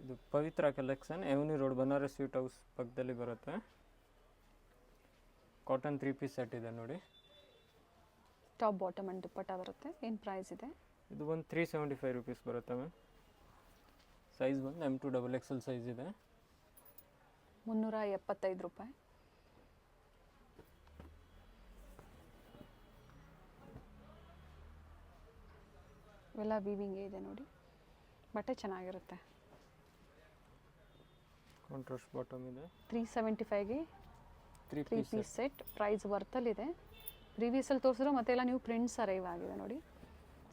ಇದು Pavitra collection, avenue road, Banaras sweet house ಪಕ್ಕದಲ್ಲಿ ಬರುತ್ತೆ. ಕಾಟನ್ 3 ಪೀಸ್ ಸೆಟ್ ಇದೆ ನೋಡಿ. ಟಾಪ್ ಬಾಟಮ್ ಅಂಡ್ ದುಪ್ಪಟ್ಟ ಬರುತ್ತೆ. ಏನು ಪ್ರೈಸ್ ಇದೆ? ಇದು ಒಂದು 375 ರುಪೀಸ್ ಬರುತ್ತೆ ಮ್ಯಾಮ್. ಸೈಜ್ ಬಂದು M2 XXL ಸೈಜ್ ಇದೆ. 375 ರೂಪಾಯಿ. ಇವೆಲ್ಲ ವೀವಿಂಗ್ ಇದೆ ನೋಡಿ, ಬಟ್ಟೆ ಚೆನ್ನಾಗಿರುತ್ತೆ. ಕಾಂಟ್ರಾಸ್ಟ್ ಬಾಟಮ್ ಇದೆ. 375ಗೆ 3 ಪೀಸ್ ಸೆಟ್. ಪ್ರೈಸ್ ವರ್ತಲ್ಲಿದೆ. ಪ್ರೀವಿಯಸಲ್ಲಿ ತೋರಿಸಿದ್ರು ಮತ್ತೆಲ್ಲ ನೀವು ಪ್ರಿಂಟ್ಸ್ ಅರೈವ್ ಆಗಿದೆ ನೋಡಿ.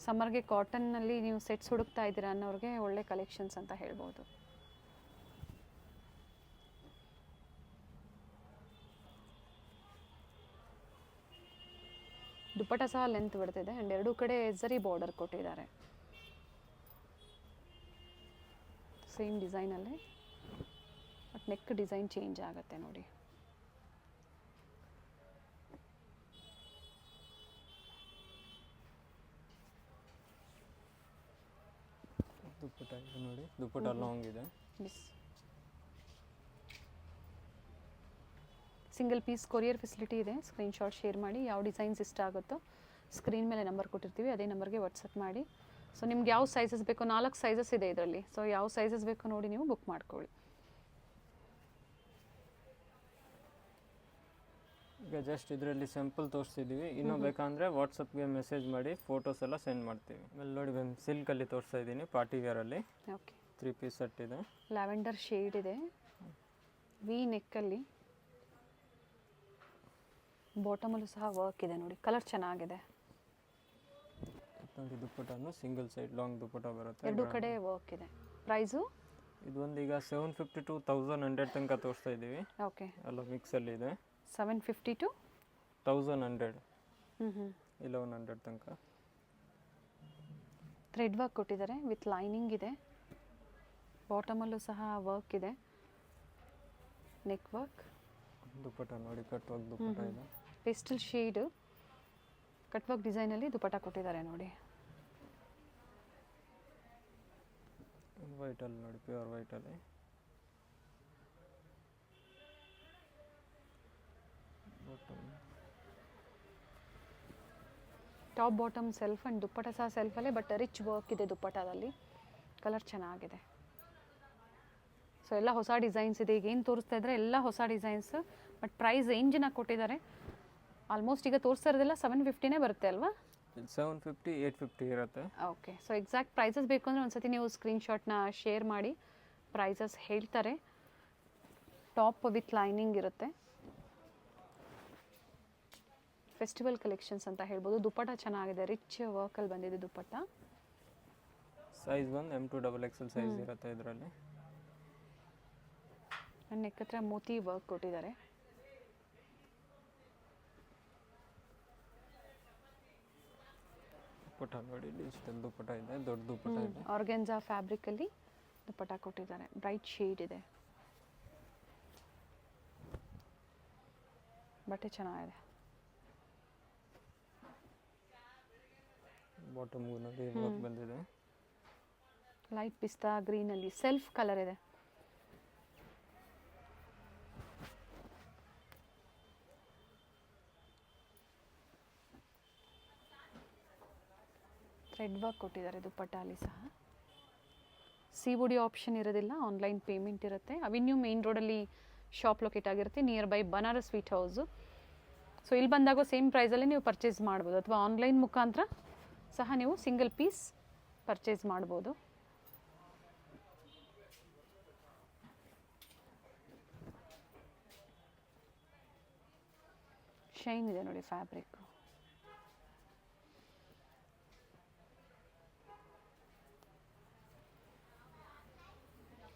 ಸಮ್ಮರ್ಗೆ ಕಾಟನ್ನಲ್ಲಿ ನೀವು ಸೆಟ್ಸ್ ಹುಡುಕ್ತಾ ಇದ್ದೀರಾ ಅನ್ನೋರಿಗೆ ಒಳ್ಳೆ ಕಲೆಕ್ಷನ್ಸ್ ಅಂತ ಹೇಳ್ಬೋದು. ದುಪ್ಪಟ್ಟ ಸಹ ಲೆಂತ್ ಬಿಡ್ತಿದೆ ಆ್ಯಂಡ್ ಎರಡೂ ಕಡೆ ಝರಿ ಬಾರ್ಡರ್ ಕೊಟ್ಟಿದ್ದಾರೆ. ಸೇಮ್ ಡಿಸೈನಲ್ಲೇ ಬಟ್ ನೆಕ್ ಡಿಸೈನ್ ಚೇಂಜ್ ಆಗುತ್ತೆ ನೋಡಿ. ದುಪ್ಪಟ್ಟ ಇದೆ ನೋಡಿ, ದುಪ್ಪಟ್ಟ ಲಾಂಗ್ ಇದೆ. ಸಿಂಗಲ್ ಪೀಸ್ ಕೊರಿಯರ್ ಫೆಸಿಲಿಟಿ ಇದೆ. ಸ್ಕ್ರೀನ್ಶಾಟ್ ಶೇರ್ ಮಾಡಿ, ಯಾವ ಡಿಸೈನ್ಸ್ ಇಷ್ಟ ಆಗುತ್ತೋ ಸ್ಕ್ರೀನ್ ಮೇಲೆ ನಂಬರ್ ಕೊಟ್ಟಿರ್ತೀವಿ, ಅದೇ ನಂಬರ್ಗೆ ವಾಟ್ಸಪ್ ಮಾಡಿ. ಸೊ ನಿಮ್ಗೆ ಯಾವ ಸೈಜಸ್ ಬೇಕೋ, 4 ಸೈಜಸ್ ಇದೆ ಇದರಲ್ಲಿ. ಸೊ ಯಾವ ಸೈಜಸ್ ಬೇಕೋ ನೋಡಿ ನೀವು ಬುಕ್ ಮಾಡ್ಕೊಳ್ಳಿ. ಈಗ ಜಸ್ಟ್ ಇದರಲ್ಲಿ ಸಿಂಪಲ್ ತೋರಿಸ್ತಿದ್ದೀವಿ. ಇನ್ನೂ ಬೇಕಂದರೆ ವಾಟ್ಸಪ್ಗೆ ಮೆಸೇಜ್ ಮಾಡಿ, ಫೋಟೋಸ್ ಎಲ್ಲ ಸೆಂಡ್ ಮಾಡ್ತೀವಿ. ಆಮೇಲೆ ನೋಡಿ ಮ್ಯಾಮ್, ಸಿಲ್ಕಲ್ಲಿ ತೋರಿಸ್ತಾ ಇದ್ದೀನಿ, ಪಾರ್ಟಿ ವೇರಲ್ಲಿ. ಓಕೆ, 3 ಪೀಸ್ ಸೆಟ್ ಇದೆ. ಲ್ಯಾವೆಂಡರ್ ಶೇಡ್ ಇದೆ, ವಿ ನೆಕ್ಕಲ್ಲಿ. ಬಾಟಮಲ್ಲೂ ಸಹ ವರ್ಕ್ ಇದೆ ನೋಡಿ, ಕಲರ್ ಚೆನ್ನಾಗಿದೆ ನೋಡಿ. ದುಪ್ಪಟ್ಟನು ಸಿಂಗಲ್ ಸೈಡ್ ಲಾಂಗ್ ದುಪ್ಪಟ್ಟ ಬರುತ್ತೆ, ಎರಡು ಕಡೆ ವರ್ಕ್ ಇದೆ. ಪ್ರೈಸು ಇದು ಒಂದು ಈಗ 750 to 1100 ತನಕ ತೋರಿಸ್ತಾ ಇದ್ದೀವಿ. ಓಕೆ, ಎಲ್ಲ ಮಿಕ್ಸಲ್ಲಿ ಇದೆ. 750 to 1100, 1100 ತನಕ. ಥ್ರೆಡ್ ವರ್ಕ್ ಕೊಟ್ಟಿದ್ದಾರೆ ವಿತ್ ಲೈನಿಂಗ್ ಇದೆ. ಬಾಟಮಲ್ಲೂ ಸಹ ವರ್ಕ್ ಇದೆ, ನೆಕ್ ವರ್ಕ್. ದುಪ್ಪಟ್ಟ ನೋಡಿ, ಕಟ್ ವರ್ಕ್ ದುಪ್ಪಟ್ಟ ಇದೆ. ಪೇಸ್ಟಲ್ ಶೇಡ್ ಕಟ್ ವರ್ಕ್ ಡಿಸೈನಲ್ಲಿ ದುಪ್ಪಟ್ಟ ಕೊಟ್ಟಿದ್ದಾರೆ ನೋಡಿ. ವೈಟಲ್ಲಿ ನೋಡಿ, ಪ್ಯೂರ್ ವೈಟಲ್ಲಿ. Top bottom self and dupatta ಸಹ ಸೆಲ್ಫಲ್ಲೇ, ಬಟ್ ರಿಚ್ ವರ್ಕ್ ಇದೆ ದುಪ್ಪಟ್ಟದಲ್ಲಿ. ಕಲರ್ ಚೆನ್ನಾಗಿದೆ. ಸೊ ಎಲ್ಲ ಹೊಸ ಡಿಸೈನ್ಸ್ ಇದೆ. ಈಗ ಏನು ತೋರಿಸ್ತಾ ಇದ್ದಾರೆ ಎಲ್ಲ ಹೊಸ ಡಿಸೈನ್ಸ್, ಬಟ್ ಪ್ರೈಸ್ ರೇಂಜನ್ನ ಕೊಟ್ಟಿದ್ದಾರೆ. ಆಲ್ಮೋಸ್ಟ್ ಈಗ ತೋರಿಸ್ತಾ ಇರೋದೆಲ್ಲ 750ನೇ ಬರುತ್ತೆ ಅಲ್ವಾ? 750, 850 ಇರುತ್ತೆ. ಓಕೆ, ಸೊ ಎಕ್ಸಾಕ್ಟ್ ಪ್ರೈಸಸ್ ಬೇಕು ಅಂದರೆ ಒಂದ್ಸತಿ ನೀವು ಸ್ಕ್ರೀನ್ಶಾಟ್ನ ಶೇರ್ ಮಾಡಿ, ಪ್ರೈಸಸ್ ಹೇಳ್ತಾರೆ. ಟಾಪ್ ವಿತ್ ಲೈನಿಂಗ್ ಇರುತ್ತೆ. ಫೆಸ್ಟಿವಲ್ ಕಲೆಕ್ಷನ್ಸ್ ಅಂತ ಹೇಳ್ಬೋದು. ದುಪ್ಪಟ್ಟ ಚೆನ್ನಾಗಿದೆ, ರಿಚ್ ವರ್ಕಲ್ಲಿ ಬಂದಿದೆ ದುಪ್ಪಟ್ಟ. ಸೈಜ್ ಬಂದು M2 XXL ಸೈಜ್ ಇರುತ್ತೆ ಇದರಲ್ಲಿ. ನೆಕ್ ಹತ್ರ ಮೋತಿ ವರ್ಕ್ ಕೊಟ್ಟಿದ್ದಾರೆ. ದುಪ್ಪಟ್ಟ ನೋಡಿ, ಡಿಜಿಟಲ್ ದುಪ್ಪಟ್ಟ ಇದೆ, ದೊಡ್ಡ ದುಪ್ಪಟ್ಟ ಇದೆ. ಆರ್ಗೆನ್ಜಾ ಫ್ಯಾಬ್ರಿಕಲ್ಲಿ ದುಪ್ಪಟ್ಟ ಕೊಟ್ಟಿದ್ದಾರೆ, ಬ್ರೈಟ್ ಶೇಡ್ ಇದೆ. ಬಟ್ಟೆ ಚೆನ್ನಾಗಿದೆ. ಬಾಟಮ್ಗೂ ನೋಡಿ ವರ್ಕ್ ಬಂದಿದೆ. ಲೈಟ್ ಪಿಸ್ತಾ ಗ್ರೀನಲ್ಲಿ ಸೆಲ್ಫ್ ಕಲರ್ ಇದೆ. ಥ್ರೆಡ್ ವರ್ಕ್ ಕೊಟ್ಟಿದ್ದಾರೆ ದುಪ್ಪಟ್ಟ ಅಲ್ಲಿ ಸಹ. COD ಆಪ್ಷನ್ ಇರೋದಿಲ್ಲ, ಆನ್ಲೈನ್ ಪೇಮೆಂಟ್ ಇರುತ್ತೆ. ಅವೆನ್ಯೂ ಮೇನ್ ರೋಡಲ್ಲಿ ಶಾಪ್ ಲೊಕೇಟ್ ಆಗಿರುತ್ತೆ, near by Banaras sweet house. So ಇಲ್ಲಿ ಬಂದಾಗ ಸೇಮ್ ಪ್ರೈಸಲ್ಲಿ ನೀವು ಪರ್ಚೇಸ್ ಮಾಡ್ಬೋದು, ಅಥವಾ ಆನ್ಲೈನ್ ಮುಖಾಂತರ ಸಹ ನೀವು ಸಿಂಗಲ್ ಪೀಸ್ ಪರ್ಚೇಸ್ ಮಾಡ್ಬೋದು. ಶೈನ್ ಇದೆ ನೋಡಿ ಫ್ಯಾಬ್ರಿಕ್.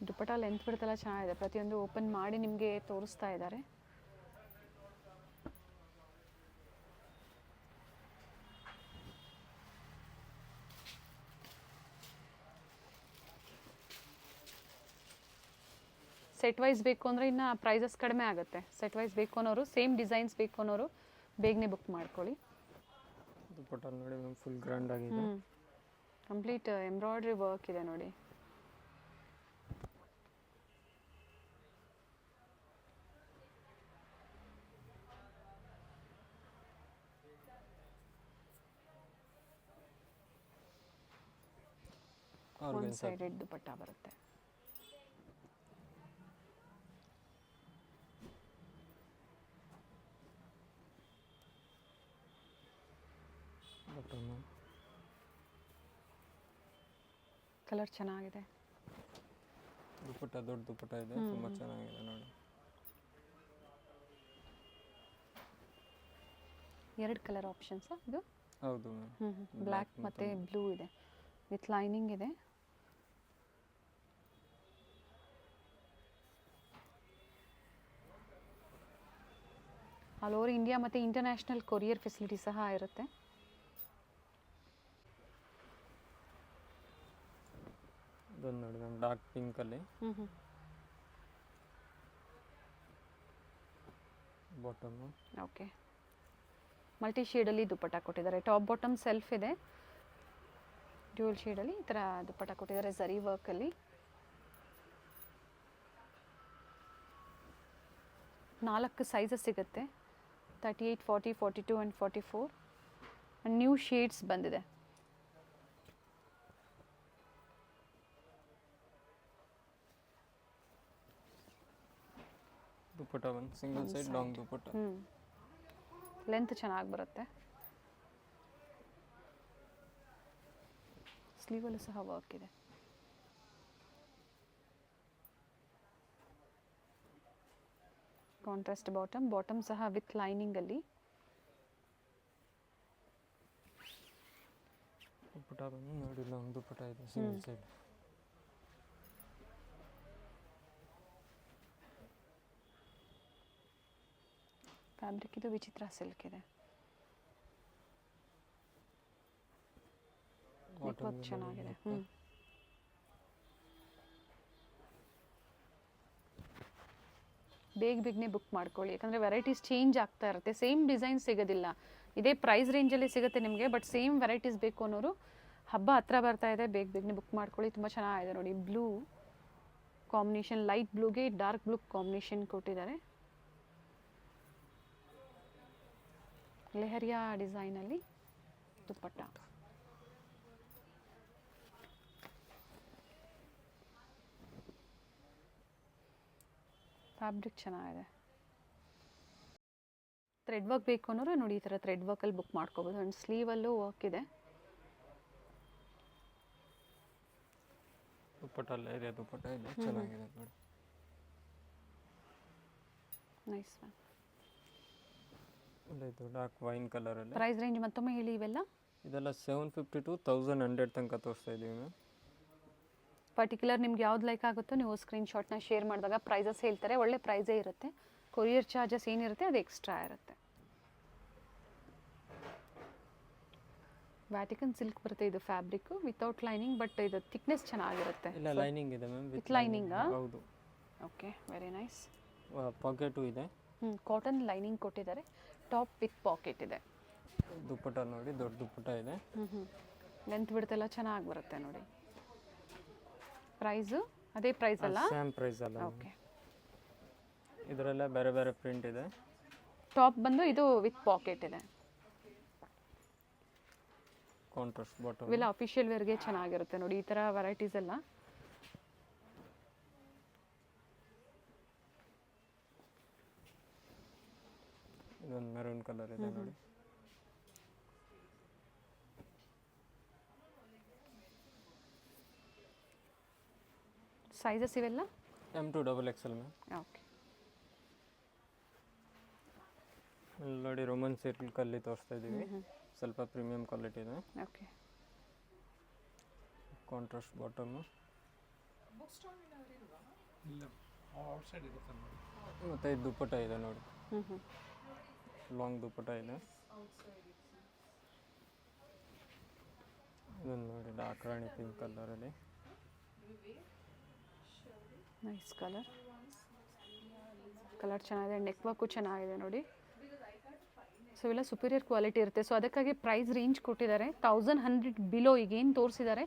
ದುಪ್ಪಟ್ಟ ಲೆಂತ್ ಬಿಡ್ತೆಲ್ಲ ಚೆನ್ನಾಗಿದೆ. ಪ್ರತಿಯೊಂದು ಓಪನ್ ಮಾಡಿ ನಿಮಗೆ ತೋರಿಸ್ತಾ ಇದ್ದಾರೆ. ಸೆಟ್ ವೈಸ್ ಬೇಕು ಅಂದರೆ ಇನ್ನು ಪ್ರೈಸಸ್ ಕಡಿಮೆ ಆಗುತ್ತೆ. ಸೆಟ್ ವೈಸ್ ಬೇಕು ಅನ್ನೋರು, ಸೇಮ್ ಡಿಸೈನ್ಸ್ ಬೇಕು ಅನ್ನೋರು ಬೇಗನೆ ಬುಕ್ ಮಾಡ್ಕೊಳ್ಳಿ. ದುಪ್ಪಟ್ಟ ನೋಡಿ ಮ್ಯಾಮ್, ಫುಲ್ ಗ್ರ್ಯಾಂಡ್ ಆಗಿದೆ. ಕಂಪ್ಲೀಟ್ ಎಂಬ್ರಾಯ್ಡ್ರಿ ವರ್ಕ್ ಇದೆ ನೋಡಿ. ಒನ್ ಆರ್ಗನ್ಸಾ ಸೈಡೆಡ್ ದುಪಟ್ಟ ಬರುತ್ತೆ. ಬಾಟಮ್ ಕಲರ್ ಚೆನ್ನಾಗಿದೆ. ದುಪಟ್ಟ ದೊಡ್ಡ ದುಪಟ್ಟ ಇದೆ, ತುಂಬ ಚೆನ್ನಾಗಿದೆ ನೋಡಿ. 2 ಕಲರ್ ಆಪ್ಷನ್ಸ್ ಇದು. ಹೌದು ಮ್ಯಾಮ್. ಬ್ಲ್ಯಾಕ್ ಮತ್ತು ಬ್ಲೂ ಇದೆ, ವಿತ್ ಲೈನಿಂಗ್ ಇದೆ. ಆಲ್ ಓವರ್ ಇಂಡಿಯಾ ಮತ್ತು ಇಂಟರ್ನ್ಯಾಷನಲ್ ಕೊರಿಯರ್ ಫೆಸಿಲಿಟಿ ಸಹ ಇರುತ್ತೆ. ಇದೊಂದು ನೋಡಿ ಮ್ಯಾಮ್, ಡಾರ್ಕ್ ಪಿಂಕಲ್ಲಿ ಬಾಟಮು. ಓಕೆ, ಮಲ್ಟಿ ಶೇಡಲ್ಲಿ ದುಪಟ್ಟ ಕೊಟ್ಟಿದ್ದಾರೆ. ಟಾಪ್ ಬಾಟಮ್ ಸೆಲ್ಫ್ ಇದೆ, ಡ್ಯೂಯಲ್ ಶೇಡಲ್ಲಿ ಈ ಥರ ದುಪಟ್ಟ ಕೊಟ್ಟಿದ್ದಾರೆ ಝರಿ ವರ್ಕಲ್ಲಿ. 4 ಸೈಜಸ್ ಸಿಗುತ್ತೆ, 38, 40, 42 ಆ್ಯಂಡ್ 44. ನ್ಯೂ ಶೇಡ್ಸ್ ಬಂದಿದೆ. ದುಪಟ್ಟ ಒಂದು single side long dupatta. Length ಚೆನ್ನಾಗಿ ಬರುತ್ತೆ. ಸ್ಲೀವಲ್ಲೂ ಸಹ ವರ್ಕ್ ಇದೆ. ಕಾಂಟ್ರಾಸ್ಟ್ ಬಾಟಮ್ ಸಹ ವಿತ್ ಲೈನಿಂಗಲ್ಲಿ. ದುಪಟ್ಟ ಬಂದು ನೋಡಿ ಲಾಂಗ್ ದುಪಟ್ಟ ಇದೆ, ಸಿಂಗಲ್ ಸೈಡ್. ಫ್ಯಾಬ್ರಿಕ್ ಇದು ವಿಚಿತ್ರ ಸಿಲ್ಕ್ ಇದೆ. ವರ್ಕ್ ಚೆನ್ನಾಗಿದೆ. ಬೇಗನೆ ಬುಕ್ ಮಾಡ್ಕೊಳ್ಳಿ, ಯಾಕಂದರೆ ವೆರೈಟೀಸ್ ಚೇಂಜ್ ಆಗ್ತಾ ಇರುತ್ತೆ. ಸೇಮ್ ಡಿಸೈನ್ ಸಿಗೋದಿಲ್ಲ, ಇದೇ ಪ್ರೈಸ್ ರೇಂಜಲ್ಲಿ ಸಿಗುತ್ತೆ ನಿಮಗೆ. ಬಟ್ ಸೇಮ್ ವೆರೈಟೀಸ್ ಬೇಕು ಅನ್ನೋರು ಹಬ್ಬ ಹತ್ರ ಬರ್ತಾ ಇದೆ, ಬೇಗನೆ ಬುಕ್ ಮಾಡ್ಕೊಳ್ಳಿ. ತುಂಬ ಚೆನ್ನಾಗಿದೆ ನೋಡಿ, ಬ್ಲೂ ಕಾಂಬಿನೇಷನ್, ಲೈಟ್ ಬ್ಲೂಗೆ ಡಾರ್ಕ್ ಬ್ಲೂ ಕಾಂಬಿನೇಷನ್ ಕೊಟ್ಟಿದ್ದಾರೆ. ಲೆಹರಿಯಾ ಡಿಸೈನಲ್ಲಿ ದುಪಟ್ಟ. ಫ್ಯಾಬ್ರಿಕ್ ಚೆನ್ನಾಗಿದೆ. ಥ್ರೆಡ್ ವರ್ಕ್ ಬೇಕು ಅನ್ನೋರು ನೋಡಿ, ಈ ಥರ ಥ್ರೆಡ್ ವರ್ಕಲ್ಲಿ ಬುಕ್ ಮಾಡ್ಕೋಬೋದು. ಆ್ಯಂಡ್ ಸ್ಲೀವಲ್ಲೂ ವರ್ಕ್ ಇದೆ. ದುಪಟ್ಟ ಲೇರಿಯಾ ದುಪಟ್ಟ ಇದೆ, ಚೆನ್ನಾಗಿದೆ ನೋಡಿ. Nice ma'am. ಇದು ಡಾರ್ಕ್ ವೈನ್ ಕಲರಲ್ಲಿ. ಪ್ರೈಸ್ ರೇಂಜ್ ಮತ್ತೊಮ್ಮೆ ಹೇಳಿ ಇವೆಲ್ಲ. ಇದೆಲ್ಲ 750 to 1100 ತನಕ ತೋರಿಸ್ತಾ ಇದ್ದೀವಿ ಮ್ಯಾಮ್. ಪರ್ಟಿಕ್ಯುಲರ್ ನಿಮ್ಗೆ ಯಾವ್ದು ಲೈಕ್ ಆಗುತ್ತೋ ನೀವು ಸ್ಕ್ರೀನ್ಶಾಟ್ನ ಶೇರ್ ಮಾಡಿದಾಗ ಪ್ರೈಸಸ್ ಹೇಳ್ತಾರೆ. ಒಳ್ಳೆ ಪ್ರೈಸೇ ಇರುತ್ತೆ. ಕೊರಿಯರ್ ಚಾರ್ಜಸ್ ಏನಿರುತ್ತೆ ಅದು ಎಕ್ಸ್ಟ್ರಾ ಇರುತ್ತೆ. ವ್ಯಾಟಿಕನ್ ಸಿಲ್ಕ್ ಬರುತ್ತೆ ಇದು ಫ್ಯಾಬ್ರಿಕ್ಕು, ವಿತೌಟ್ ಲೈನಿಂಗ್. ಬಟ್ ಇದು ಥಿಕ್ನೆಸ್ ಚೆನ್ನಾಗಿರುತ್ತೆ. ಇಲ್ಲ, ಲೈನಿಂಗ್ ಇದೆ ಮ್ಯಾಮ್. ವಿತ್ ಲೈನಿಂಗಾ? ಹೌದು. Okay, very nice. ಪಾಕೆಟು ಇದೆ. ಕಾಟನ್ ಲೈನಿಂಗ್ ಕೊಟ್ಟಿದ್ದಾರೆ. ಟಾಪ್ ವಿತ್ ಪಾಕೆಟ್ ಇದೆ. ದುಪಟ್ಟ ನೋಡಿ, ದೊಡ್ಡ ದುಪಟ್ಟ ಇದೆ. ಲೆಂತ್ ಬಿಡ್ತೆಲ್ಲ ಚೆನ್ನಾಗಿ ಬರುತ್ತೆ ನೋಡಿ. ಪ್ರೈಸು ಅದೇ ಪ್ರೈಸ್ ಅಲ್ಲ? ಸೇಮ್ ಪ್ರೈಸ್ ಅಲ್ಲ. ಓಕೆ, ಇದರಲ್ಲ ಬೇರೆ ಬೇರೆ ಪ್ರಿಂಟ್ ಇದೆ. ಟಾಪ್ ಬಂದು ಇದು ವಿತ್ ಪಾಕೆಟ್ ಇದೆ. Contrast bottom. ಇವೆಲ್ಲ ಅಫಿಷಿಯಲ್ ವೇರ್ಗೆ ಚೆನ್ನಾಗಿರುತ್ತೆ ನೋಡಿ ಈ ಥರ ವೆರೈಟೀಸ್ ಎಲ್ಲ. ಇದೊಂದು ಮೆರೂನ್ ಕಲರ್ ಇದೆ ನೋಡಿ. ಸೈಜಸ್ ಇವೆಲ್ಲ M to XXL ma'am. Okay, ನೋಡಿ ರೋಮನ್ ಸಿಲ್ಕಲ್ಲಿ ತೋರಿಸ್ತಾ ಇದ್ದೀವಿ. ಸ್ವಲ್ಪ ಪ್ರೀಮಿಯಂ ಕ್ವಾಲಿಟಿ ಇದೆ. ಓಕೆ, ಕಾಂಟ್ರಾಸ್ಟ್ ಬಾಟಮ್ ಮತ್ತು ಇದು ದುಪಟ್ಟ ಇದೆ ನೋಡಿ, ಲಾಂಗ್ ದುಪಟ್ಟ ಇದೆ. ಇದೊಂದು ನೋಡಿ ಡಾರ್ಕ್ ರಾಣಿ ಪಿಂಕ್ ಕಲರಲ್ಲಿ. ನೈಸ್ ಕಲರ್ ಚೆನ್ನಾಗಿದೆ. ನೆಕ್ ವರ್ಕು ಚೆನ್ನಾಗಿದೆ ನೋಡಿ. ಸೊ ಇವೆಲ್ಲ ಸುಪೀರಿಯರ್ ಕ್ವಾಲಿಟಿ ಇರುತ್ತೆ. ಸೊ ಅದಕ್ಕಾಗಿ ಪ್ರೈಸ್ ರೇಂಜ್ ಕೊಟ್ಟಿದ್ದಾರೆ. 1100 ಬಿಲೋ, ಈಗೇನು ತೋರಿಸಿದ್ದಾರೆ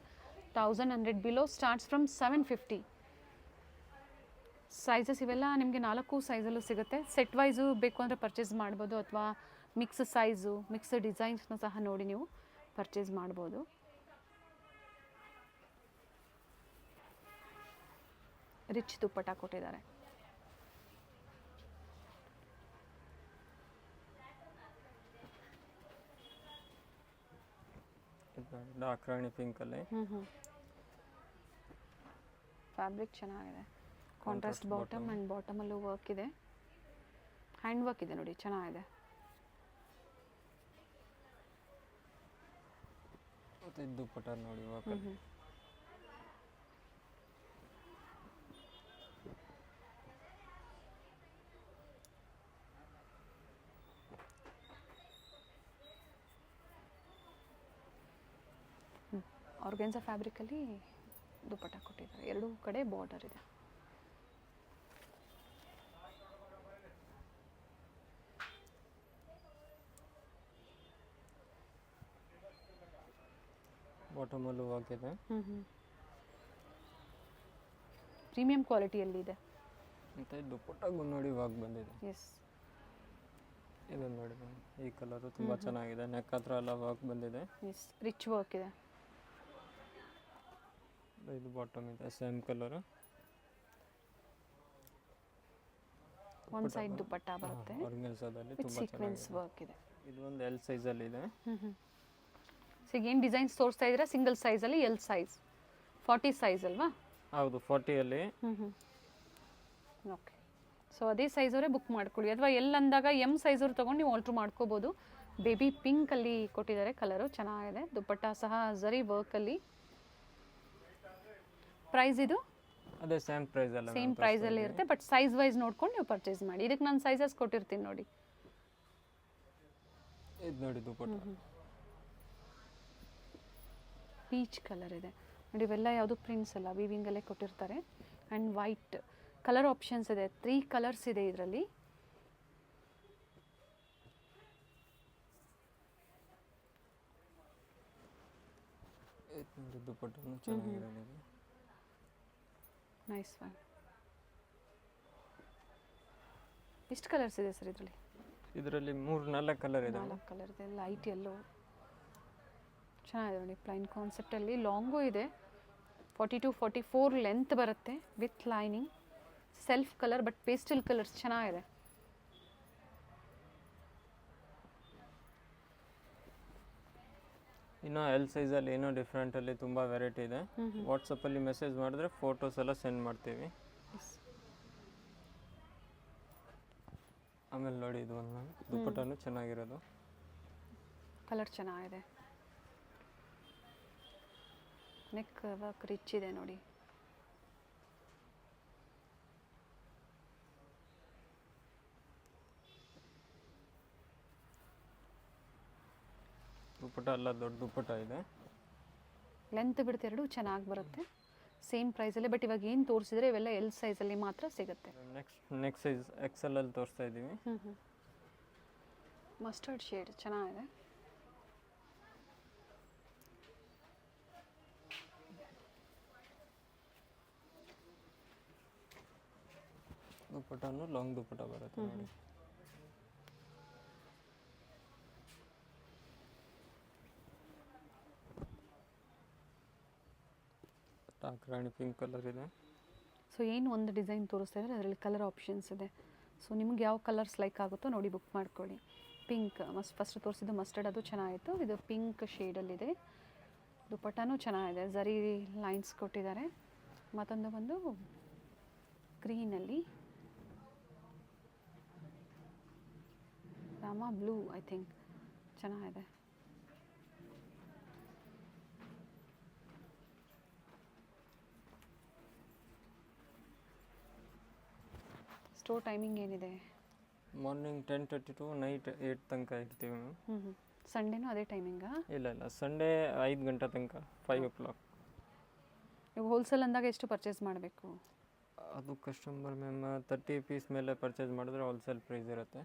1100 ಬಿಲೋ, ಸ್ಟಾರ್ಟ್ಸ್ ಫ್ರಮ್ 750. ಸೈಜಸ್ ಇವೆಲ್ಲ ನಿಮಗೆ 4 ಸೈಜಲ್ಲೂ ಸಿಗುತ್ತೆ. ಸೆಟ್ ವೈಸು ಬೇಕು ಅಂದರೆ ಪರ್ಚೇಸ್ ಮಾಡ್ಬೋದು, ಅಥವಾ ಮಿಕ್ಸ್ ಸೈಜು, ಮಿಕ್ಸ್ ಡಿಸೈನ್ಸ್ನ ಸಹ ನೋಡಿ ನೀವು ಪರ್ಚೇಸ್ ಮಾಡ್ಬೋದು. ರಿಚ್ ದುಪ್ಪಟ್ಟ ಕೊಟ್ಟಿದ್ದಾರೆ. ಡಾರ್ಕ್ ರಾಣಿ ಪಿಂಕಲ್ಲಿ. ಫ್ಯಾಬ್ರಿಕ್ ಚೆನ್ನಾಗಿದೆ. ಕಾಂಟ್ರಾಸ್ಟ್ ಬಾಟಮ್ ಆ್ಯಂಡ್ ಬಾಟಮಲ್ಲೂ ವರ್ಕ್ ಇದೆ, ಹ್ಯಾಂಡ್ ವರ್ಕ್ ಇದೆ ನೋಡಿ, ಚೆನ್ನಾಗಿದೆ. ಮತ್ತು ಇದು ದುಪ್ಪಟ್ಟ ನೋಡಿ ವರ್ಕಲ್ಲಿ. ಆರ್ಗೆನ್ಸಾ ಫ್ಯಾಬ್ರಿಕಲ್ಲಿ ದುಪ್ಪಟ್ಟ ಕೊಟ್ಟಿದ್ದಾರೆ, ಎರಡೂ ಕಡೆ ಬಾರ್ಡರ್ ಇದೆ. ಬಾಟಮಲ್ಲೂ ವರ್ಕ್ ಇದೆ. ಪ್ರೀಮಿಯಂ ಕ್ವಾಲಿಟಿಯಲ್ಲಿ ಇದೆ. ಮತ್ತು ದುಪ್ಪಟ್ಟಗೂ ನೋಡಿ ವರ್ಕ್ ಬಂದಿದೆ. ಎಸ್, ಇದು ನೋಡಿ ಈ ಕಲರು ತುಂಬ ಚೆನ್ನಾಗಿದೆ. ನೆಕ್ ಹತ್ರ ಎಲ್ಲ ವರ್ಕ್ ಬಂದಿದೆ. ಎಸ್, ರಿಚ್ ವರ್ಕ್ ಇದೆ. ಇದು ಬಾಟಮ್ ಇದೆ ಸೇಮ್ ಕಲರು. ಒನ್ ಸೈಡ್ ದುಪ್ಪಟ್ಟ ಬರುತ್ತೆ, ಆರ್ಗನ್ಸಾದಲ್ಲಿ ತುಂಬ ಸೀಕ್ವೆನ್ಸ್ ಚೆನ್ನಾಗಿದೆ. ವರ್ಕ್ ಇದೆ. ಇದು ಒಂದು ಎಲ್ ಸೈಜಲ್ಲಿ ಇದೆ. ಸೊ ಈಗ ಏನು ಡಿಸೈನ್ಸ್ ತೋರಿಸ್ತಾ ಇದ್ದೀರಾ ಸಿಂಗಲ್ ಸೈಜಲ್ಲಿ, ಎಲ್ ಸೈಜ್ 40 ಸೈಜ್ ಅಲ್ವಾ? ಹೌದು 40ಅಲ್ಲಿ. ಓಕೆ, ಸೊ ಅದೇ ಸೈಜವರೇ ಬುಕ್ ಮಾಡ್ಕೊಳ್ಳಿ, ಅಥವಾ ಎಲ್ ಅಂದಾಗ ಎಮ್ ಸೈಜವ್ರು ತೊಗೊಂಡು ನೀವು ಆಲ್ಟ್ರ್ ಮಾಡ್ಕೋಬೋದು. ಬೇಬಿ ಪಿಂಕಲ್ಲಿ ಕೊಟ್ಟಿದ್ದಾರೆ, ಕಲರು ಚೆನ್ನಾಗಿದೆ. ದುಪ್ಪಟ್ಟ ಸಹ ಝರಿ ವರ್ಕಲ್ಲಿ. ಪ್ರೈಸ್ ಇದು ಅದೇ ಸೇಮ್ ಪ್ರೈಸ್ ಅಲ್ಲ, ಸೇಮ್ ಪ್ರೈಸಲ್ಲಿ ಇರುತ್ತೆ, ಬಟ್ ಸೈಜ್ ವೈಸ್ ನೋಡ್ಕೊಂಡು ನೀವು ಪರ್ಚೇಸ್ ಮಾಡಿ. ಇದಕ್ಕೆ ನಾನು ಸೈಜಸ್ ಕೊಟ್ಟಿರ್ತೀನಿ ನೋಡಿ. ಇದು ನೋಡಿ ದುಪ್ಪಟ್ಟ ಪೀಚ್ ಕಲರ್ ಇದೆ ನೋಡಿ. ಇವೆಲ್ಲ ಯಾವುದು ಪ್ರಿಂಟ್ಸ್ ಅಲ್ಲ, ವೀವಿಂಗಲ್ಲೇ ಕೊಟ್ಟಿರ್ತಾರೆ. ಆ್ಯಂಡ್ ವೈಟ್ ಕಲರ್ ಆಪ್ಷನ್ಸ್ ಇದೆ, 3 ಕಲರ್ಸ್ ಇದೆ ಇದರಲ್ಲಿ. ನೋಡಿ ದುಪ್ಪಟ್ಟನು ಚೆನ್ನಾಗಿರೋದು. Nice one. ಎಷ್ಟು ಕಲರ್ಸ್ ಇದೆ ಸರ್ ಇದರಲ್ಲಿ? ಇದರಲ್ಲಿ 3-4 ಕಲರ್ ಇದೆ. 4 ಕಲರ್ ಇದೆ. ಲೈಟ್ ಎಲ್ಲೋ ಚೆನ್ನಾಗಿದೆ ನೋಡಿ, ಪ್ಲೈನ್ ಕಾನ್ಸೆಪ್ಟಲ್ಲಿ. ಲಾಂಗು ಇದೆ, 42-44 ಲೆಂತ್ ಬರುತ್ತೆ with lining. Self colour but pastel colours ಚೆನ್ನಾಗಿದೆ. ಇನ್ನು ಎಲ್ ಸೈಜಲ್ಲಿ ಏನೋ ಡಿಫ್ರೆಂಟಲ್ಲಿ ತುಂಬ ವೆರೈಟಿ ಇದೆ. ವಾಟ್ಸಪ್ಪಲ್ಲಿ ಮೆಸೇಜ್ ಮಾಡಿದ್ರೆ ಫೋಟೋಸ್ ಎಲ್ಲ ಸೆಂಡ್ ಮಾಡ್ತೀವಿ. ಆಮೇಲೆ ನೋಡಿ ಇದು ಒಂದು ದುಪ್ಪಟ್ಟನು ಚೆನ್ನಾಗಿರೋದು. ಕಲರ್ ಚೆನ್ನಾಗಿದೆ, ನೆಕ್ ವರ್ಕ್ ರಿಚ್ ಇದೆ ನೋಡಿ. ದುಪ್ಪಟ್ಟ ಎಲ್ಲ ದೊಡ್ಡ ದುಪ್ಪಟ್ಟ ಇದೆ. ಲೆಂತ್ ಬಿಡ್ತು ಎರಡೂ ಚೆನ್ನಾಗಿ ಬರುತ್ತೆ, ಸೇಮ್ ಪ್ರೈಸಲ್ಲಿ. ಬಟ್ ಇವಾಗ ಏನು ತೋರಿಸಿದ್ರೆ ಇವೆಲ್ಲ ಎಲ್ ಸೈಜಲ್ಲಿ ಮಾತ್ರ ಸಿಗುತ್ತೆ. ನೆಕ್ಸ್ಟ್ ಸೈಜ್ XL ಅಲ್ಲಿ ತೋರಿಸ್ತಾ ಇದ್ದೀವಿ. ಮಸ್ಟರ್ಡ್ ಶೇಡ್ ಚೆನ್ನಾಗಿದೆ. ದುಪ್ಪಟ್ಟನು ಲಾಂಗ್ ದುಪ್ಪಟ್ಟ ಬರುತ್ತೆ ನೋಡಿ. ಡಾರ್ಕ್ ರಾಣಿ ಪಿಂಕ್ ಕಲರ್ ಇದೆ. ಸೊ ಏನು ಒಂದು ಡಿಸೈನ್ ತೋರಿಸ್ತಾ ಇದ್ದಾರೆ, ಅದರಲ್ಲಿ ಕಲರ್ ಆಪ್ಷನ್ಸ್ ಇದೆ. ಸೊ ನಿಮ್ಗೆ ಯಾವ ಕಲರ್ಸ್ ಲೈಕ್ ಆಗುತ್ತೋ ನೋಡಿ ಬುಕ್ ಮಾಡ್ಕೊಳ್ಳಿ. ಪಿಂಕ್ ಫಸ್ಟ್ ತೋರಿಸಿದ್ದು ಮಸ್ಟರ್ಡ್, ಅದು ಚೆನ್ನಾಗಿತ್ತು. ಇದು ಪಿಂಕ್ ಶೇಡಲ್ಲಿದೆ. ದುಪ್ಪಟ್ಟನೂ ಚೆನ್ನಾಗಿದೆ, ಝರಿ ಲೈನ್ಸ್ ಕೊಟ್ಟಿದ್ದಾರೆ. ಮತ್ತೊಂದು ಬಂದು ಗ್ರೀನಲ್ಲಿ, ರಾಮ ಬ್ಲೂ ಐ ಥಿಂಕ್, ಚೆನ್ನಾಗಿದೆ. ಸ್ಟೋರ್ ಟೈಮಿಂಗ್ ಏನಿದೆ? ಮಾರ್ನಿಂಗ್ 10:30 to ನೈಟ್ 8 ತನಕ ಇರ್ತೀವಿ ಮ್ಯಾಮ್. ಸಂಡೇನೂ ಅದೇ ಟೈಮಿಂಗಾ? ಇಲ್ಲ ಸಂಡೇ 5 ಗಂಟೆ ತನಕ 5 o'clock. ಈಗ ಹೋಲ್ಸೇಲ್ ಅಂದಾಗ ಎಷ್ಟು ಪರ್ಚೇಸ್ ಮಾಡಬೇಕು? ಅದು ಕಸ್ಟಮರ್ ಮ್ಯಾಮ್ 30 ಪೀಸ್ ಮೇಲೆ ಪರ್ಚೇಸ್ ಮಾಡಿದ್ರೆ ಹೋಲ್ಸೇಲ್ ಪ್ರೈಸ್ ಇರುತ್ತೆ.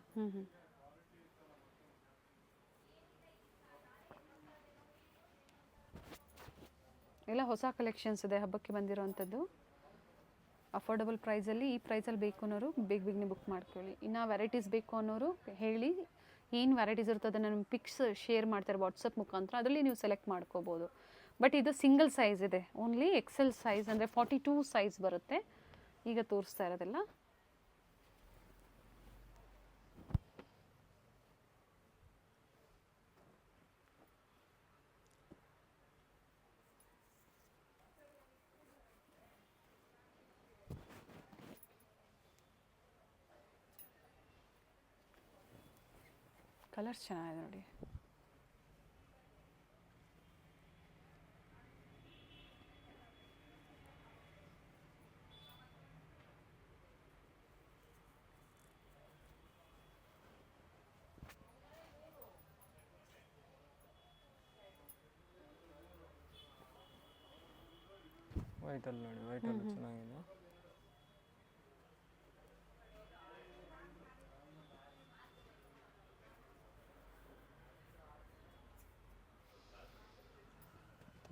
ಎಲ್ಲ ಹೊಸ ಕಲೆಕ್ಷನ್ಸ್ ಇದೆ ಹಬ್ಬಕ್ಕೆ ಬಂದಿರೋವಂಥದ್ದು. ಅಫೋರ್ಡಬಲ್ ಪ್ರೈಸಲ್ಲಿ, ಈ ಪ್ರೈಸಲ್ಲಿ ಬೇಕು ಅನ್ನೋರು ಬೇಗನೆ ಬುಕ್ ಮಾಡ್ಕೊಳ್ಳಿ. ಇನ್ನು ವೆರೈಟೀಸ್ ಬೇಕು ಅನ್ನೋರು ಹೇಳಿ, ಏನು ವೆರೈಟೀಸ್ ಇರುತ್ತೆ ಅದನ್ನು ನಮ್ಮ ಪಿಕ್ಸ್ ಶೇರ್ ಮಾಡ್ತಾರೆ ವಾಟ್ಸಪ್ ಮುಖಾಂತರ, ಅದರಲ್ಲಿ ನೀವು ಸೆಲೆಕ್ಟ್ ಮಾಡ್ಕೋಬೋದು. ಬಟ್ ಇದು ಸಿಂಗಲ್ ಸೈಜ್ ಇದೆ, ಓನ್ಲಿ XL ಸೈಜ್ ಅಂದರೆ 42 ಸೈಜ್ ಬರುತ್ತೆ. ಈಗ ತೋರಿಸ್ತಾ ಇರೋದೆಲ್ಲ ಕಲರ್ಸ್ ಚೆನ್ನಾಗಿದೆ ನೋಡಿ. ವೈಟಲ್ಲಿ ನೋಡಿ, ವೈಟಲ್ಲಿ ಚೆನ್ನಾಗಿದೆ.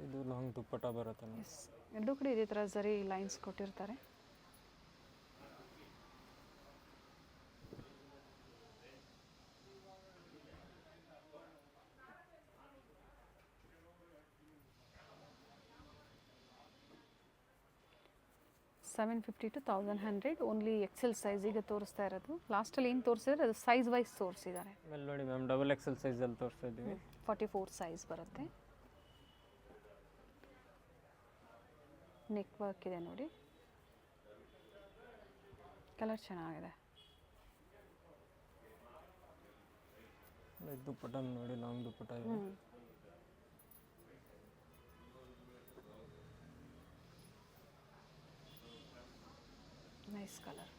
ಇದು ಲಾಂಗ್ ದುಪ್ಪಟ್ಟ ಬರುತ್ತೆ ನೋಡಿ. ಎರಡೂ ಕಡೆ ಇದೇ ಥರ ಸರಿ ಲೈನ್ಸ್ ಕೊಟ್ಟಿರ್ತಾರೆ. $750 to 1100 ಓನ್ಲಿ ಎಕ್ಸೆಲ್ ಸೈಜ್ ಈಗ ತೋರಿಸ್ತಾ ಇರೋದು. ಲಾಸ್ಟಲ್ಲಿ ಏನು ತೋರಿಸಿದ್ರೆ ಅದು ಸೈಜ್ ವೈಸ್ ತೋರಿಸಿದ್ದಾರೆ. ಆಮೇಲೆ ನೋಡಿ ಮ್ಯಾಮ್, ಡಬಲ್ ಎಕ್ಸೆಲ್ ಸೈಜಲ್ಲಿ ತೋರಿಸ್ತಾ ಇದ್ದೀವಿ. 44 ಸೈಜ್ ಬರುತ್ತೆ. ನೆಕ್ ವರ್ಕ್ ಇದೆ ನೋಡಿ, ಕಲರ್ ಚೆನ್ನಾಗಿದೆ. ದುಪ್ಪಟ್ಟ ನೋಡಿ, ಲಾಂಗ್ ದುಪ್ಪಟ್ಟ ಇದೆ. Nice colour.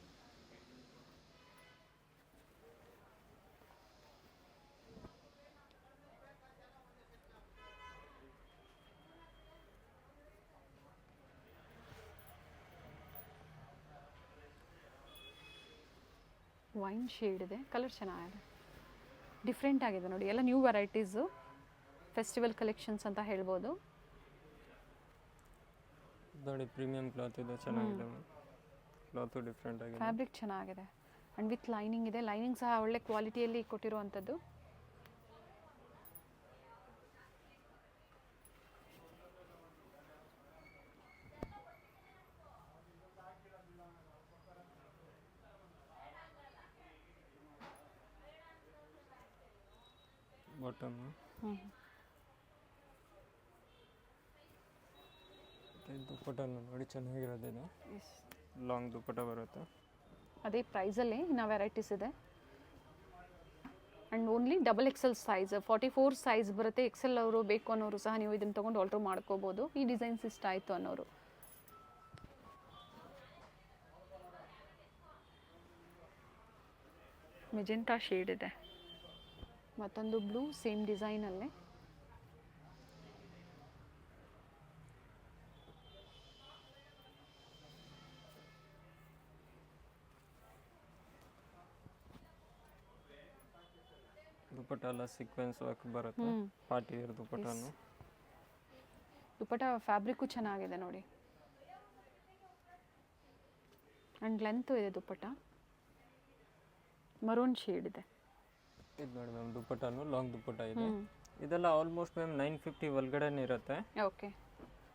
ವೈನ್ ಶೇಡ್ ಇದೆ, ಕಲರ್ ಚೆನ್ನಾಗಿದೆ, ಡಿಫ್ರೆಂಟ್ ಆಗಿದೆ ನೋಡಿ. ಎಲ್ಲ ನ್ಯೂ ವೆರೈಟೀಸು, ಫೆಸ್ಟಿವಲ್ ಕಲೆಕ್ಷನ್ಸ್ ಅಂತ ಹೇಳ್ಬೋದು ನೋಡಿ. ಪ್ರೀಮಿಯಂ ಕ್ಲಾತ್ ಇದೆ, ಚೆನ್ನಾಗಿದೆ. ಕ್ಲಾತು ಡಿಫ್ರೆಂಟ್ ಆಗಿದೆ, ಫ್ಯಾಬ್ರಿಕ್ ಚೆನ್ನಾಗಿದೆ ಆ್ಯಂಡ್ ವಿತ್ ಲೈನಿಂಗ್ ಇದೆ. ಲೈನಿಂಗ್ ಸಹ ಒಳ್ಳೆ ಕ್ವಾಲಿಟಿಯಲ್ಲಿ ಕೊಟ್ಟಿರುವಂಥದ್ದು. ಬಾಟಮ್ ದುಪ್ಪಟ್ಟ ನೋಡಿ, ಚೆನ್ನಾಗಿರೋದಿದೆ. ಲಾಂಗ್ ದುಪ್ಪಟ್ಟ ಬರುತ್ತೆ. ಅದೇ ಪ್ರೈಸಲ್ಲಿ ಇನ್ನು ವೆರೈಟೀಸ್ ಇದೆ. And only double XL size 44 size ಬರುತ್ತೆ. ಎಕ್ಸೆಲ್ ಅವರು ಬೇಕು ಅನ್ನೋರು ಸಹ ನೀವು ಇದನ್ನು ತೊಗೊಂಡು ಆಲ್ಟ್ರ್ ಮಾಡ್ಕೋಬೋದು. ಈ ಡಿಸೈನ್ಸ್ ಇಷ್ಟ ಆಯಿತು ಅನ್ನೋರು. ಮೆಜೆಂಟಾ ಶೇಡ್ ಇದೆ, ಮತ್ತೊಂದು ಬ್ಲೂ ಸೇಮ್ ಡಿಸೈನಲ್ಲೇ. ದುಪ್ಪಟ್ಟ ಎಲ್ಲ ಸೀಕ್ವೆನ್ಸ್ ವರ್ಕ್ ಬರುತ್ತೆ. ಪಾರ್ಟಿ ವೇರ್ ದುಪ್ಪಟ್ಟನು. ದುಪ್ಪಟ್ಟ ಫ್ಯಾಬ್ರಿಕ್ಕು ಚೆನ್ನಾಗಿದೆ ನೋಡಿ, ಆ್ಯಂಡ್ ಲೆಂತು ಇದೆ ದುಪ್ಪಟ್ಟ. ಮರೂನ್ ಶೇಡ್ ಇದೆ. ಇದು ನೋಡಿ ಮ್ಯಾಮ್, ದುಪ್ಪಟ್ಟನು ಲಾಂಗ್ ದುಪ್ಪಟ್ಟ ಇದೆ. ಇದೆಲ್ಲ ಆಲ್ಮೋಸ್ಟ್ ಮ್ಯಾಮ್ 950 ಒಳಗಡೆನೇ ಇರುತ್ತೆ. ಓಕೆ,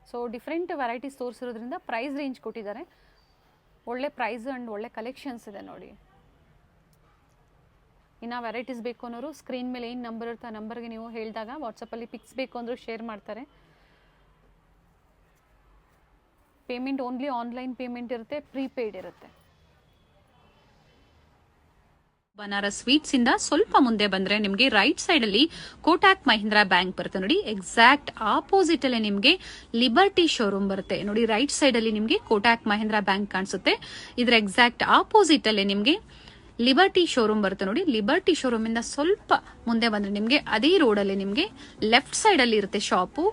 ಸೊ ಡಿಫ್ರೆಂಟ್ ವೆರೈಟೀಸ್ ತೋರಿಸಿರೋದ್ರಿಂದ ಪ್ರೈಸ್ ರೇಂಜ್ ಕೊಟ್ಟಿದ್ದಾರೆ. ಒಳ್ಳೆ ಪ್ರೈಸ್ ಆ್ಯಂಡ್ ಒಳ್ಳೆ ಕಲೆಕ್ಷನ್ಸ್ ಇದೆ ನೋಡಿ. ಇನ್ನು ವೆರೈಟೀಸ್ ಬೇಕು ಅನ್ನೋರು ಸ್ಕ್ರೀನ್ ಮೇಲೆ ಏನು ನಂಬರ್ ಇರುತ್ತೆ ಆ ನಂಬರ್ಗೆ ನೀವು ಹೇಳಿದಾಗ ವಾಟ್ಸಪ್ಪಲ್ಲಿ ಪಿಕ್ಸ್ ಬೇಕು ಅಂದರೂ ಶೇರ್ ಮಾಡ್ತಾರೆ. ಪೇಮೆಂಟ್ ಓನ್ಲಿ ಆನ್ಲೈನ್ ಪೇಮೆಂಟ್ ಇರುತ್ತೆ, ಪ್ರೀಪೇಯ್ಡ್ ಇರುತ್ತೆ. ಬನಾರಸ್ ಸ್ವೀಟ್ಸ್ ಇಂದ ಸ್ವಲ್ಪ ಮುಂದೆ ಬಂದ್ರೆ ನಿಮಗೆ ರೈಟ್ ಸೈಡ್ ಅಲ್ಲಿ ಕೋಟಾಕ್ ಮಹೀಂದ್ರಾ ಬ್ಯಾಂಕ್ ಬರುತ್ತೆ ನೋಡಿ. ಎಕ್ಸಾಕ್ಟ್ ಆಪೋಸಿಟ್ ಅಲ್ಲೇ ನಿಮಗೆ ಲಿಬರ್ಟಿ ಶೋರೂಮ್ ಬರುತ್ತೆ ನೋಡಿ. ರೈಟ್ ಸೈಡ್ ಅಲ್ಲಿ ನಿಮಗೆ ಕೋಟಾಕ್ ಮಹೀಂದ್ರಾ ಬ್ಯಾಂಕ್ ಕಾಣಿಸುತ್ತೆ. ಇದ್ರ ಎಕ್ಸಾಕ್ಟ್ ಆಪೋಸಿಟ್ ಅಲ್ಲೇ ನಿಮಗೆ ಲಿಬರ್ಟಿ ಶೋರೂಮ್ ಬರುತ್ತೆ ನೋಡಿ. ಲಿಬರ್ಟಿ ಶೋರೂಮ್ ಇಂದ ಸ್ವಲ್ಪ ಮುಂದೆ ಬಂದ್ರೆ ನಿಮಗೆ ಅದೇ ರೋಡ್ ಅಲ್ಲಿ ನಿಮಗೆ ಲೆಫ್ಟ್ ಸೈಡ್ ಅಲ್ಲಿ ಇರುತ್ತೆ ಶಾಪು.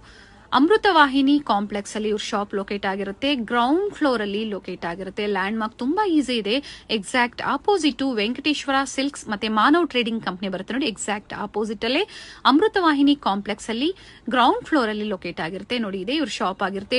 ಅಮೃತವಾಹಿನಿ ಕಾಂಪ್ಲೆಕ್ಸ್ ಅಲ್ಲಿ ಇವ್ರ ಶಾಪ್ ಲೊಕೇಟ್ ಆಗಿರುತ್ತೆ. ಗ್ರೌಂಡ್ ಫ್ಲೋರ್ ಅಲ್ಲಿ ಲೊಕೇಟ್ ಆಗಿರುತ್ತೆ. ಲ್ಯಾಂಡ್ ಮಾರ್ಕ್ ತುಂಬಾ ಈಸಿ ಇದೆ. ಎಕ್ಸಾಕ್ಟ್ ಆಪೋಸಿಟ್ ವೆಂಕಟೇಶ್ವರ ಸಿಲ್ಕ್ಸ್ ಮತ್ತೆ ಮಾನವ್ ಟ್ರೇಡಿಂಗ್ ಕಂಪನಿ ಬರುತ್ತೆ ನೋಡಿ. ಎಕ್ಸಾಕ್ಟ್ ಆಪೋಸಿಟ್ ಅಲ್ಲೇ ಅಮೃತವಾಹಿನಿ ಕಾಂಪ್ಲೆಕ್ಸ್ ಅಲ್ಲಿ ಗ್ರೌಂಡ್ ಫ್ಲೋರ್ ಅಲ್ಲಿ ಲೊಕೇಟ್ ಆಗಿರುತ್ತೆ ನೋಡಿ. ಇದೆ ಇವ್ರ ಶಾಪ್ ಆಗಿರುತ್ತೆ.